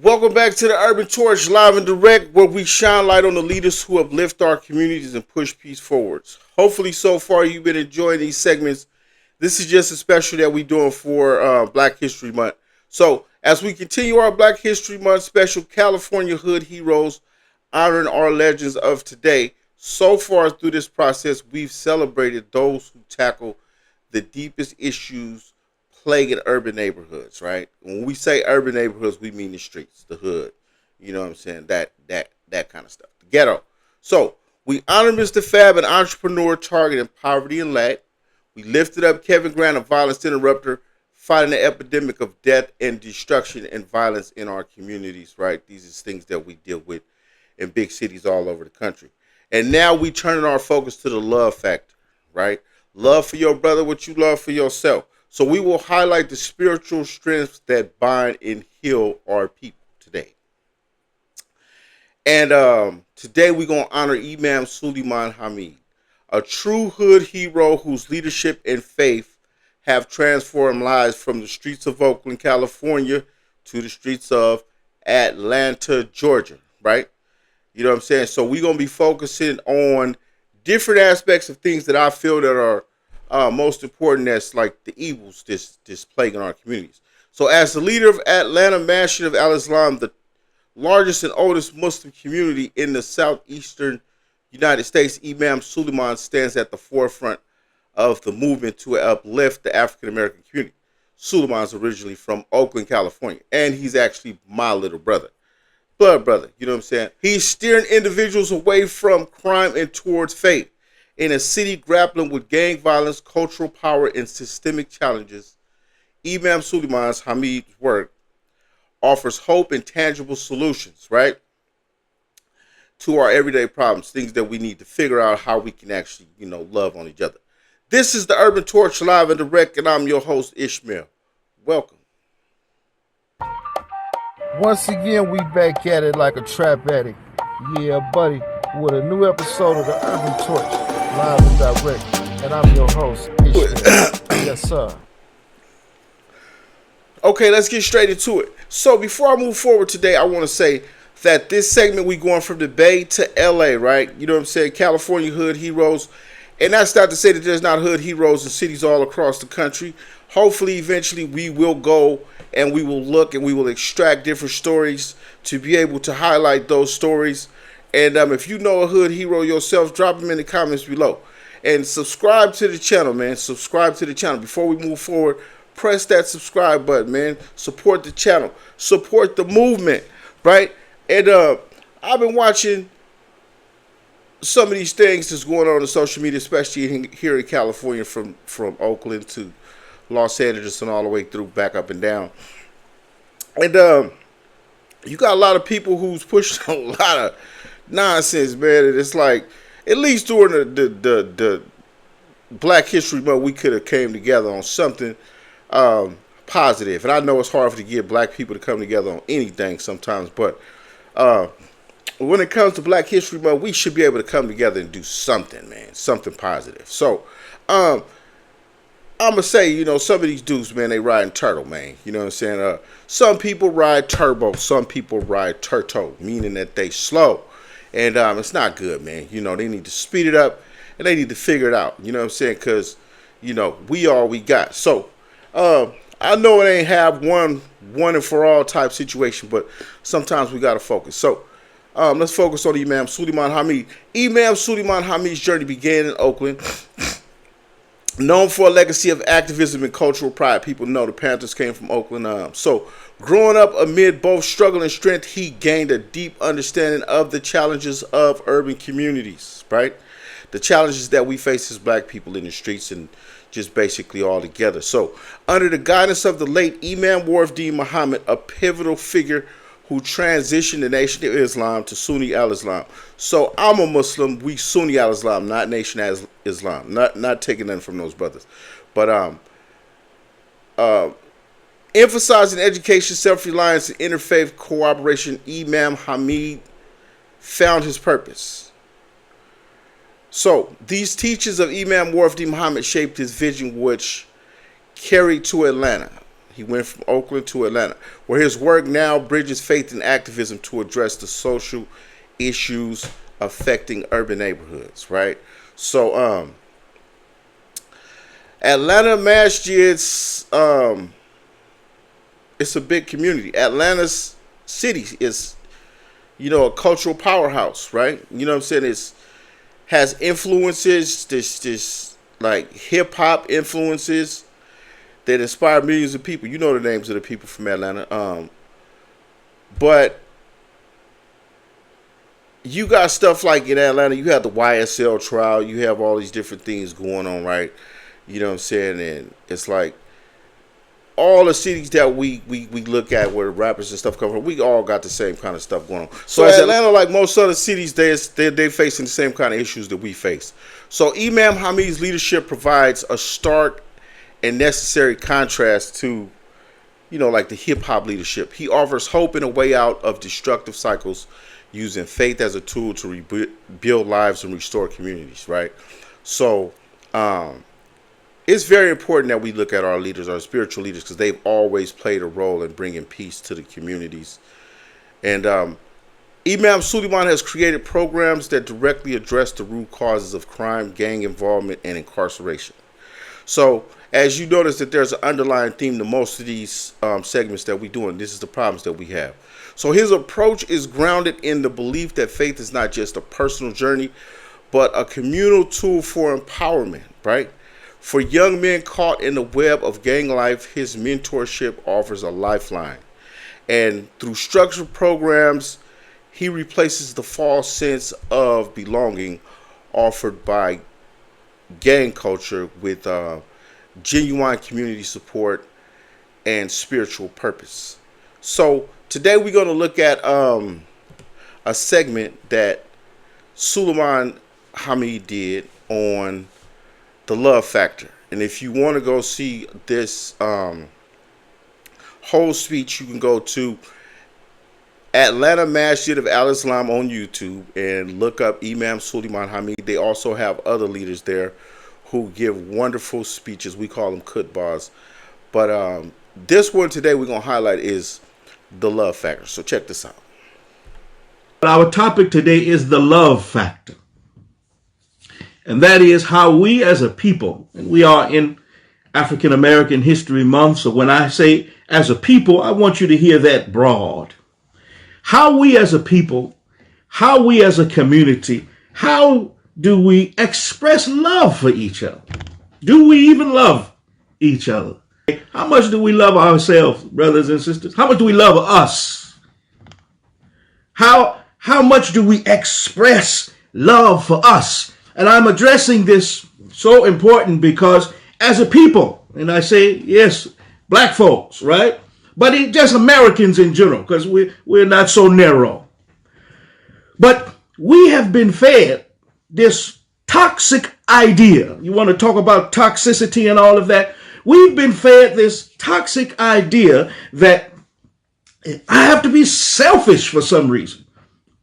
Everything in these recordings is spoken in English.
Welcome back to the Urban Torch Live and Direct, where we shine light on the leaders who uplift our communities and push peace forwards. Hopefully, so far you've been enjoying these segments. This is just a special that we're doing for Black History Month. So, as we continue our Black History Month special, California Hood Heroes, honoring our legends of today. So far through this process, we've celebrated those who tackle the deepest issues plaguing urban neighborhoods, right? When we say urban neighborhoods, we mean the streets, the hood. You know what I'm saying? That kind of stuff. The ghetto. So we honor Mr. Fab, an entrepreneur targeting poverty and lack. We lifted up Kevin Grant, a violence interrupter, fighting the epidemic of death and destruction and violence in our communities, right? These are things that we deal with in big cities all over the country. And now we turning our focus to the love factor, right? Love for your brother, what you love for yourself. So we will highlight the spiritual strengths that bind and heal our people today. And today we're going to honor Imam Sulaimaan Hamed, a true hood hero whose leadership and faith have transformed lives from the streets of Oakland, California to the streets of Atlanta, Georgia, right? You know what I'm saying? So we're going to be focusing on different aspects of things that I feel that are most important, that's like the evils this plaguing our communities. So as the leader of Atlanta Masjid of Al-Islam, the largest and oldest Muslim community in the southeastern United States, Imam Sulaimaan stands at the forefront of the movement to uplift the African American community. Sulaiman's originally from Oakland, California, and he's actually my little brother. Blood brother, you know what I'm saying? He's steering individuals away from crime and towards faith. In a city grappling with gang violence, cultural power, and systemic challenges, Imam Sulaimaan Hamed's work offers hope and tangible solutions, right, to our everyday problems, things that we need to figure out how we can actually, love on each other. This is the Urban Torch Live and Direct, and I'm your host, Ishmael. Welcome. Once again, we back at it like a trap addict. Yeah, buddy, with a new episode of the Urban Torch, live and direct. And I'm your host, Ishmael. Yes, sir. Okay, let's get straight into it. So before I move forward today, I want to say that this segment we going from the Bay to LA, right? You know what I'm saying? California Hood Heroes. And that's not to say that there's not hood heroes in cities all across the country. Hopefully, eventually, we will go and we will look and we will extract different stories to be able to highlight those stories. And if you know a hood hero yourself, drop them in the comments below. And subscribe to the channel, man. Subscribe to the channel. Before we move forward, press that subscribe button, man. Support the channel. Support the movement, right? And I've been watching some of these things that's going on social media, especially here in California, from Oakland to Los Angeles and all the way through, back up and down. And you got a lot of people who's pushing a lot of nonsense, man. And it's like, at least during the Black History Month, we could have came together on something positive. And I know it's hard to get black people to come together on anything sometimes, but when it comes to Black History Month, we should be able to come together and do something, man, something positive. So, I'm going to say, some of these dudes, man, they riding turtle, man. You know what I'm saying? Some people ride turbo. Some people ride turtle, meaning that they slow. And it's not good, man. They need to speed it up and they need to figure it out. You know what I'm saying? Because, we all we got. So, I know it ain't have one and for all type situation, but sometimes we got to focus. So, let's focus on Imam Sulaimaan Hamed. Imam Sulaimaan Hamed's journey began in Oakland. Known for a legacy of activism and cultural pride. People know the Panthers came from Oakland. So, growing up amid both struggle and strength, he gained a deep understanding of the challenges of urban communities, right? The challenges that we face as black people in the streets and just basically all together. So, under the guidance of the late Imam Muhammad, a pivotal figure who transitioned the Nation of Islam to Sunni al-Islam. So I'm a Muslim, we Sunni al-Islam, not Nation as Islam. Not taking nothing from those brothers. But emphasizing education, self-reliance, and interfaith cooperation, Imam Hamed found his purpose. So these teachings of Imam Muhammad shaped his vision, which carried to Atlanta. He went from Oakland to Atlanta, where his work now bridges faith and activism to address the social issues affecting urban neighborhoods, right? So, Atlanta Masjid's, it's a big community. Atlanta's city is, a cultural powerhouse, right? You know what I'm saying? Has influences, this like hip hop influences that inspire millions of people. You know the names of the people from Atlanta. But you got stuff like in Atlanta, you have the YSL trial, you have all these different things going on, right? You know what I'm saying? And it's like all the cities that we look at where rappers and stuff come from, we all got the same kind of stuff going on. So Atlanta, like most other cities, they're facing the same kind of issues that we face. So Imam Hamed's leadership provides a stark and necessary contrast to, like the hip hop leadership. He offers hope and a way out of destructive cycles using faith as a tool to rebuild lives and restore communities, right? So, it's very important that we look at our leaders, our spiritual leaders, because they've always played a role in bringing peace to the communities. And Imam Sulaimaan has created programs that directly address the root causes of crime, gang involvement, and incarceration. So, as you notice that there's an underlying theme to most of these segments that we do, and this is the problems that we have. So his approach is grounded in the belief that faith is not just a personal journey, but a communal tool for empowerment, right? For young men caught in the web of gang life, his mentorship offers a lifeline. And through structured programs, he replaces the false sense of belonging offered by gang culture with genuine community support and spiritual purpose. So today we're going to look at a segment that Sulaimaan Hamed did on the love factor. And if you want to go see this whole speech, you can go to Atlanta Masjid of Al-Islam on YouTube and look up Imam Sulaimaan Hamed. They also have other leaders there who give wonderful speeches. We call them khutbahs. But this one today we're going to highlight is the love factor. So check this out. Our topic today is the love factor. And that is how we as a people, and we are in African American History Month, so when I say as a people, I want you to hear that broad. How we as a people, how we as a community, how do we express love for each other? Do we even love each other? How much do we love ourselves, brothers and sisters? How much do we love us? How much do we express love for us? And I'm addressing this so important because as a people, and I say, yes, black folks, right? But just Americans in general, because we're not so narrow. But we have been fed this toxic idea. You want to talk about toxicity and all of that? We've been fed this toxic idea that I have to be selfish for some reason.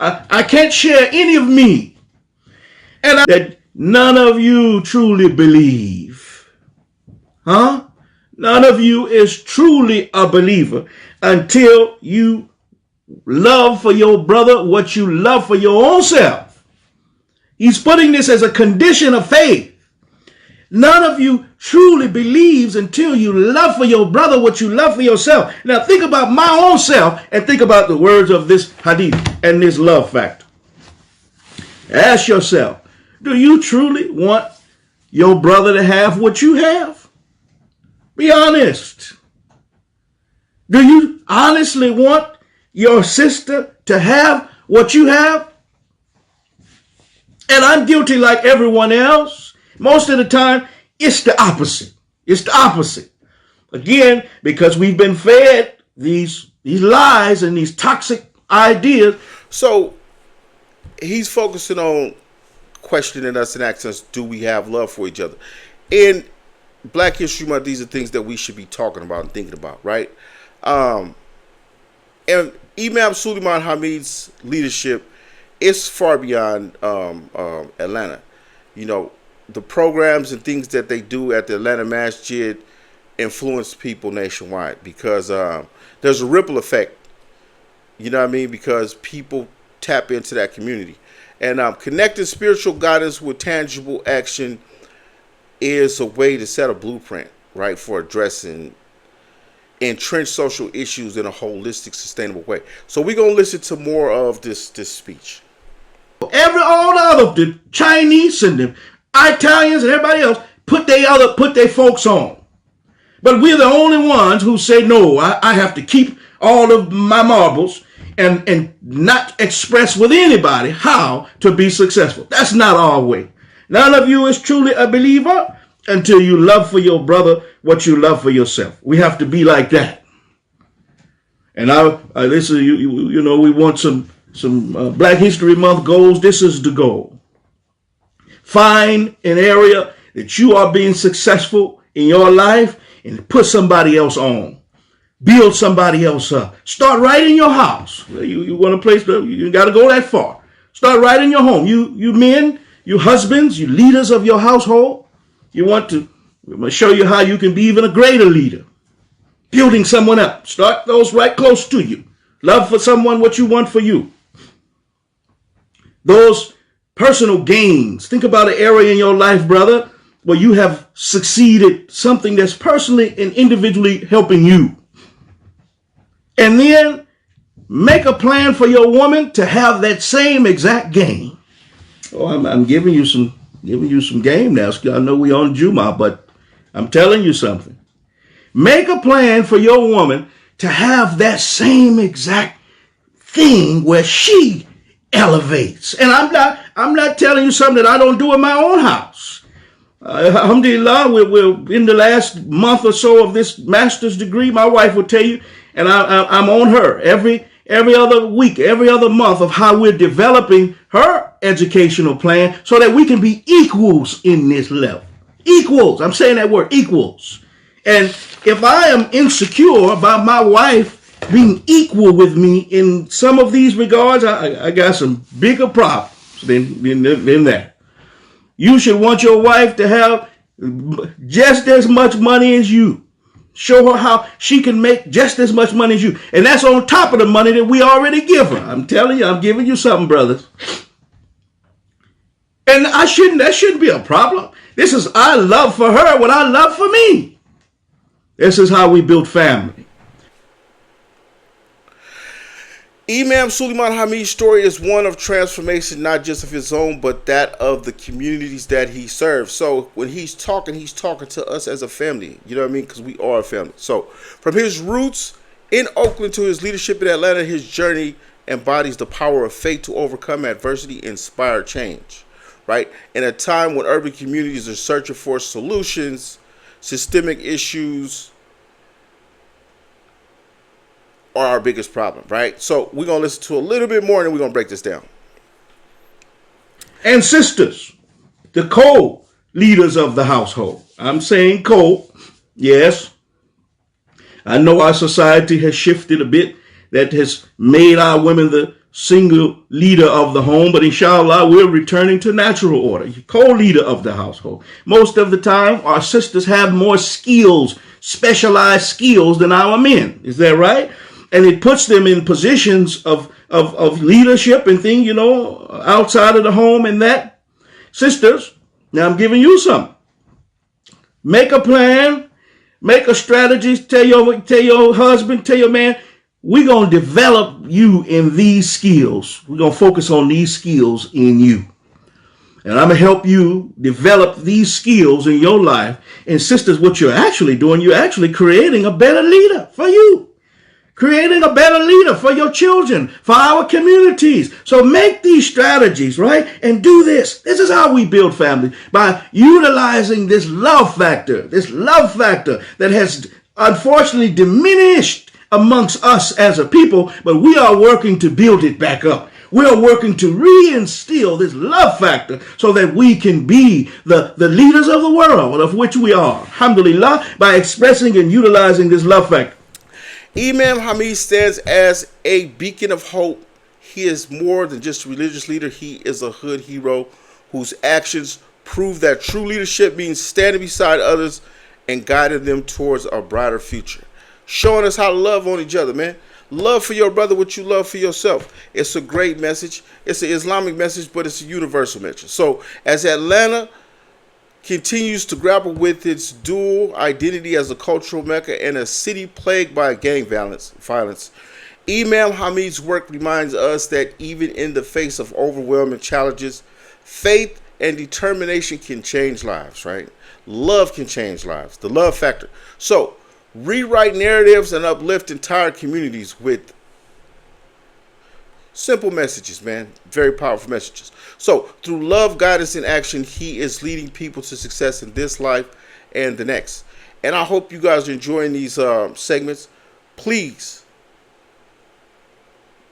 I can't share any of me. And that none of you truly believe. Huh? None of you is truly a believer until you love for your brother what you love for your own self. He's putting this as a condition of faith. None of you truly believes until you love for your brother what you love for yourself. Now think about my own self and think about the words of this hadith and this love factor. Ask yourself, do you truly want your brother to have what you have? Be honest. Do you honestly want your sister to have what you have? And I'm guilty like everyone else. Most of the time, it's the opposite. It's the opposite. Again, because we've been fed these lies and these toxic ideas. So he's focusing on questioning us and asking us, do we have love for each other? In Black History Month, these are things that we should be talking about and thinking about, right? And Imam Sulaimaan Hamed's leadership is far beyond Atlanta. The programs and things that they do at the Atlanta Masjid influence people nationwide, because there's a ripple effect. You know what I mean? Because people tap into that community. And connecting spiritual guidance with tangible action is a way to set a blueprint, right, for addressing entrenched social issues in a holistic, sustainable way. So we're going to listen to more of this speech. All the other, the Chinese and the Italians and everybody else put their folks on. But we're the only ones who say, no, I have to keep all of my marbles and not express with anybody how to be successful. That's not our way. None of you is truly a believer until you love for your brother what you love for yourself. We have to be like that. And this is, you know, we want some Black History Month goals. This is the goal. Find an area that you are being successful in your life and put somebody else on. Build somebody else up. Start right in your house. You want a place, you got to go that far. Start right in your home. You men, you husbands, you leaders of your household. We're going to show you how you can be even a greater leader. Building someone up. Start those right close to you. Love for someone what you want for you. Those personal gains. Think about an area in your life, brother, where you have succeeded, something that's personally and individually helping you. And then make a plan for your woman to have that same exact gain. Oh, I'm giving you some game now. I know we on Juma, but I'm telling you something. Make a plan for your woman to have that same exact thing where she elevates. And I'm not telling you something that I don't do in my own house. Alhamdulillah, we're in the last month or so of this master's degree. My wife will tell you, and I'm on her every other week, every other month of how we're developing her educational plan so that we can be equals in this level. Equals. I'm saying that word, equals. And if I am insecure about my wife being equal with me in some of these regards, I got some bigger problems than that. You should want your wife to have just as much money as you. Show her how she can make just as much money as you. And that's on top of the money that we already give her. I'm telling you, I'm giving you something, brothers. And that shouldn't be a problem. This is I love for her what I love for me. This is how we build family. Imam Sulaimaan Hamed's story is one of transformation, not just of his own, but that of the communities that he serves. So when he's talking to us as a family. You know what I mean? Because we are a family. So from his roots in Oakland to his leadership in Atlanta, his journey embodies the power of faith to overcome adversity, inspire change. Right? In a time when urban communities are searching for solutions, systemic issues are our biggest problem, right? So we're going to listen to a little bit more and then we're going to break this down. And sisters, the co-leaders of the household. I'm saying co, yes. I know our society has shifted a bit. That has made our women the single leader of the home, but inshallah, we're returning to natural order. Co-leader of the household. Most of the time, our sisters have more skills, specialized skills than our men. Is that right? And it puts them in positions of leadership and things, you know, outside of the home and that. Sisters, now I'm giving you something. Make a plan, make a strategy, tell your husband, tell your man, we're going to develop you in these skills. We're going to focus on these skills in you. And I'm going to help you develop these skills in your life. And sisters, what you're actually doing, you're actually creating a better leader for you. Creating a better leader for your children, for our communities. So make these strategies, right? And do this. This is how we build family. By utilizing this love factor that has unfortunately diminished amongst us as a people, but we are working to build it back up. We are working to reinstill this love factor so that we can be the leaders of the world of which we are. Alhamdulillah, by expressing and utilizing this love factor. Imam Hamed stands as a beacon of hope. He is more than just a religious leader. He is a hood hero whose actions prove that true leadership means standing beside others and guiding them towards a brighter future. Showing us how to love on each other, man. Love for your brother what you love for yourself. It's a great message. It's an Islamic message, but it's a universal message. So as Atlanta continues to grapple with its dual identity as a cultural mecca and a city plagued by gang violence, Imam Hamed's work reminds us that even in the face of overwhelming challenges, faith and determination can change lives, right? Love can change lives. The love factor. So, rewrite narratives and uplift entire communities with simple messages, man. Very powerful messages. So, through love, guidance, and action, he is leading people to success in this life and the next. And I hope you guys are enjoying these segments. Please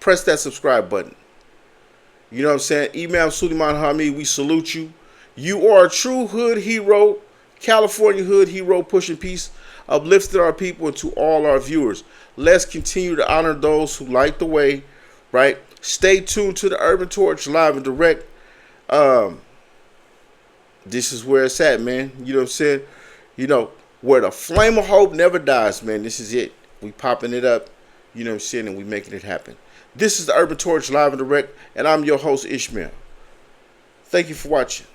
press that subscribe button. You know what I'm saying? Imam Sulaimaan Hamed, we salute you. You are a true hood hero, California hood hero, pushing peace, uplifting our people, and to all our viewers. Let's continue to honor those who light the way, right? Stay tuned to the Urban Torch live and direct. This is where it's at, man. You know what I'm saying? You know, where the flame of hope never dies, man. This is it. We popping it up, you know what I'm saying, and we making it happen. This is the Urban Torch live and direct, and I'm your host, Ishmael. Thank you for watching.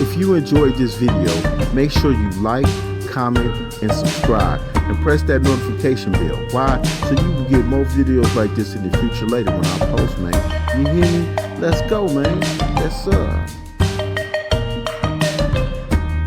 If you enjoyed this video, make sure you like, comment, and subscribe, and press that notification bell. Why? So you can get more videos like this in the future later when I post, man. You hear me? Let's go, man. Yes, sir.